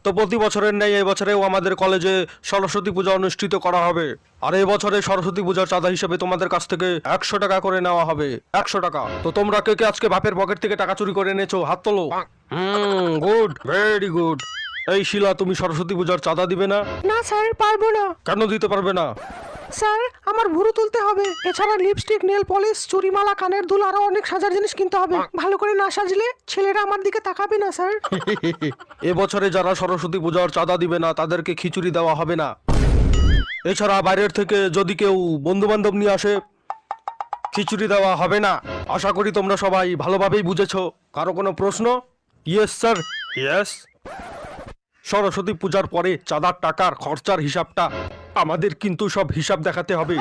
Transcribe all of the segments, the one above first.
তো প্রতি বছরের ন্যায় এই বছরেও আমাদের কলেজে সরস্বতী পূজা অনুষ্ঠিত করা হবে। আর এই বছরে সরস্বতী পূজার চাঁদা হিসেবে তোমাদের কাছ থেকে 100 টাকা করে নেওয়া হবে। 100 টাকা। তো তোমরা কে কে আজকে বাপের পকেট থেকে টাকা চুরি করে এনেছো? হাত তোলো। Good, very good. এই শিলা, তুমি সরস্বতী পূজার চাঁদা দিবে না? না স্যার, পারবো না। কেন দিতে পারবে না? স্যার, আমার ভুরু তুলতে হবে, এছাড়া লিপস্টিক, নেল পলিশ, চুড়িমালা, কানের দুল, আরো অনেক সাজার জিনিস কিনতে হবে। ভালো করে না সাজলে ছেলেরা আমার দিকে তাকাবে না স্যার। এবছরে যারা সরস্বতী পূজার চাঁদা দিবে না তাদেরকে খিচুড়ি দেওয়া হবে না। এছাড়া বাইরের থেকে যদি কেউ বন্ধু বান্ধব নিয়ে আসে, খিচুড়ি দেওয়া হবে না। আশা করি তোমরা সবাই ভালোভাবেই বুঝেছো। কারো কোনো প্রশ্ন? Yes sir, yes. সরস্বতী পূজার পরে চাঁদার টাকার খরচার হিসাবটা আমাদের কিন্তু সব হিসাব দেখাতে হবে।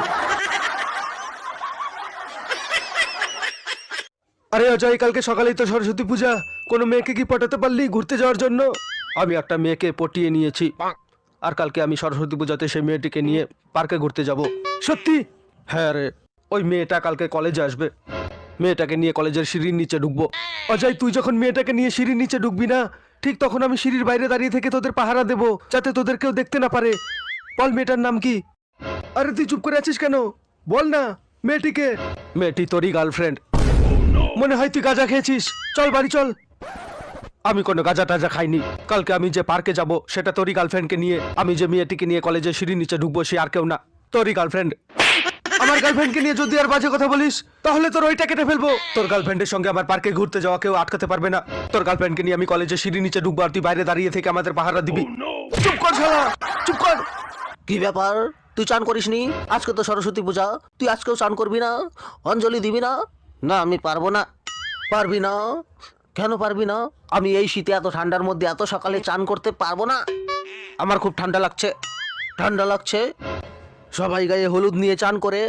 আরে অজয়, কালকে সকালেই তো সরস্বতী পূজা, কোনো মেয়েকে কি পটাতে পারলি ঘুরতে যাওয়ার জন্য? আমি একটা মেয়েকে পটিয়ে নিয়েছি, আর কালকে আমি সরস্বতী পূজাতে সেই মেয়েটিকে নিয়ে পার্কে ঘুরতে যাব। সত্যি? হ্যাঁ রে, ওই মেয়েটা কালকে কলেজে আসবে। মেয়েটাকে নিয়ে কলেজের সিঁড়ির নিচে ঢুকবো। অজয়, তুই যখন মেয়েটাকে নিয়ে সিঁড়ির নিচে ঢুকবি না, ঠিক তখন আমি সিঁড়ির বাইরে দাঁড়িয়ে থেকে তোদের পাহারা দেবো, যাতে তোদের কেউ দেখতে না পারে। বল, মেয়েটার নাম কি? আরে তুই চুপ করে আছিস কেন? বল না মেয়েটিকে। মেয়েটি তোরই গার্লফ্রেন্ড। মনে হয় তুই গাঁজা খেয়েছিস। চল বাড়ি চল। আমি কোনো গাঁজা টাজা খাইনি। কালকে আমি যে পার্কে যাব সেটা তোরই গার্লফ্রেন্ডকে নিয়ে। আমি যে মেয়েটিকে নিয়ে কলেজে সিঁড়ির নিচে ঢুকবো সে আর কেউ না, তোরই গার্লফ্রেন্ড। আমার গার্লফ্রেন্ডকে নিয়ে যদি আর বাজে কথা বলিস তাহলে তোর ওইটা কেটে ফেলবো। তোর গার্লফ্রেন্ডের সঙ্গে আমার পার্কে ঘুরতে যাওয়া কেউ আটকাতে পারবে না। তোর গার্লফ্রেন্ডকে নিয়ে আমি কলেজে সিঁড়ির নিচে ঢুকবো আর তুই বাইরে দাঁড়িয়ে থেকে আমাদের পাহারা দিবি। চুপ কর শালা, চুপ কর। কি ব্যাপার, তুই চান করিসনি? আজকে তো সরস্বতী পূজা, তুই আজকেও চান করবি না? অঞ্জলি দিবি না? না, আমি পারবো না। পারবি না? কেন পারবি না? আমি এই শীতে এত ঠান্ডার মধ্যে এত সকালে চান করতে পারবো না। আমার খুব ঠান্ডা লাগছে। ঠান্ডা লাগছে? সবাই গায়ে হলুদ নিয়ে চান করে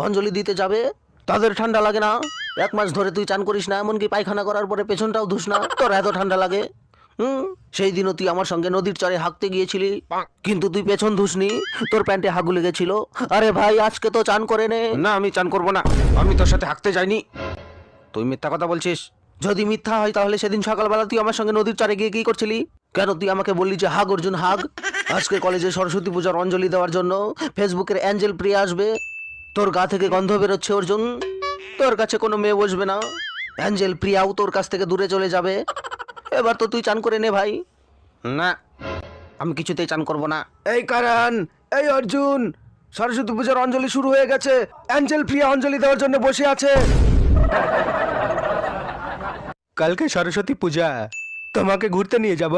অঞ্জলি দিতে যাবে, তাদের ঠান্ডা লাগে না? 1 মাস ধরে তুই চান করিস না, এমনকি পায়খানা করার পরে পেছনটাও ধুস না, তোর এত ঠান্ডা লাগে? সেই দিনও তুই আমার সঙ্গে নদীর চরে হাঁকতে গিয়েছিলি, কিন্তু তুই পেছন ধুসনি, তোর প্যান্টে হাগু লেগেছিল। আরে ভাই, আজকে তো চান করে নে। না, আমি চান করবো না। আমি তোর সাথে হাঁকতে যাইনি। তুই মিথ্যা কথা বলছিস। যদি মিথ্যা হয় তাহলে সেদিন সকালবেলা তুই আমার সঙ্গে নদীর চরে গিয়ে কি করছিলি? কেন তুই আমাকে বললি যে হাগ অর্জুন হাগ? আজকে কলেজে সরস্বতী পূজার অঞ্জলি দেওয়ার জন্য ফেসবুকের অ্যাঞ্জেল প্রিয়া আসবে, তোর গা থেকে গন্ধ বেরোচ্ছে অর্জুন, তোর কাছে কোনো মেয়ে বসবে না, অ্যাঞ্জেল প্রিয়াও তোর কাছ থেকে দূরে চলে যাবে। এবার তো তুই চান করে নে ভাই। না, আমি কিছুতেই চান করব না। এই কারণ, এই অর্জুন, সরস্বতী পূজার অঞ্জলি শুরু হয়ে গেছে। অ্যাঞ্জেল প্রিয়া অঞ্জলি দেওয়ার জন্য বসে আছে। কালকে সরস্বতী পূজা, তোমাকে ঘুরতে নিয়ে যাব।